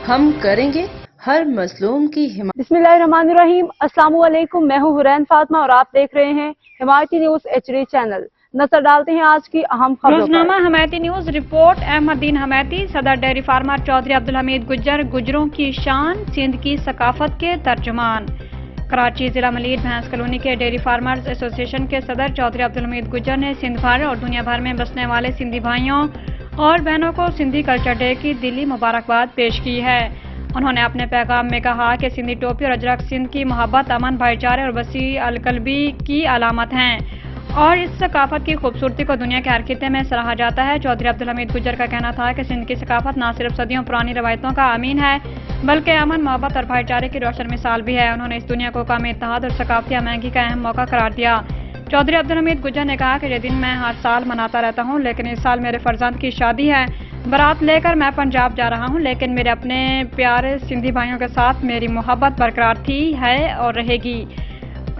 ہم کریں گے ہر مظلوم کی حمایت۔ بسم اللہ الرحمن الرحیم، السلام علیکم، میں ہوں حرین فاطمہ اور آپ دیکھ رہے ہیں حمایتی نیوز HD چینل۔ نظر ڈالتے ہیں آج کی اہم خبروں پر۔ روزنامہ حمایتی نیوز رپورٹ۔ احمد دین حمایتی، صدر ڈیری فارمر چودھری عبدالحمید گجر، گجروں کی شان، سندھ کی ثقافت کے ترجمان۔ کراچی ضلع ملیر بھینس کالونی کے ڈیری فارمرز ایسوسی ایشن کے صدر چودھری عبدالحمید گجر نے سندھ بھر اور دنیا بھر میں بسنے والے سندھی بھائیوں اور بہنوں کو سندھی کلچر ڈے کی دلی مبارکباد پیش کی ہے۔ انہوں نے اپنے پیغام میں کہا کہ سندھی ٹوپی اور اجرک سندھ کی محبت، امن، بھائی چارے اور وسیع القلبی کی علامت ہیں اور اس ثقافت کی خوبصورتی کو دنیا کے ہر خطے میں سراہا جاتا ہے۔ چودھری عبدالحمید گجر کا کہنا تھا کہ سندھ کی ثقافت نہ صرف صدیوں پرانی روایتوں کا امین ہے بلکہ امن، محبت اور بھائی چارے کی روشن مثال بھی ہے۔ انہوں نے اس دنیا کو قوم اتحاد اور ثقافتی ہمآہنگی کا اہم موقع قرار دیا۔ چودھری عبدالحمید گجر نے کہا کہ یہ دن میں ہر سال مناتا رہتا ہوں، لیکن اس سال میرے فرزند کی شادی ہے۔ بارات لے کر میں پنجاب جا رہا ہوں، لیکن میرے اپنے پیارے سندھی بھائیوں کے ساتھ میری محبت برقرار تھی، ہے اور رہے گی۔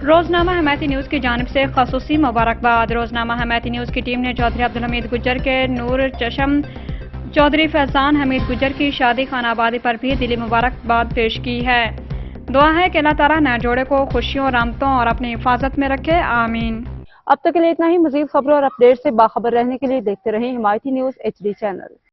روزنامہ حمایتی نیوز کی جانب سے خصوصی مبارکباد۔ روزنامہ حمایتی نیوز کی ٹیم نے چودھری عبدالحمید گجر کے نور چشم چودھری فیضان حمید گجر کی شادی خانہ آبادی پر بھی دلی مبارکباد پیش کی ہے۔ دعا ہے کہ اللہ تعالیٰ نئے جوڑے کو خوشیوں، رحمتوں اور اپنی حفاظت میں رکھے، آمین۔ اب تک کے لیے اتنا ہی۔ مزید خبروں اور اپڈیٹ سے باخبر رہنے کے لیے دیکھتے رہیں حمایتی نیوز HD چینل۔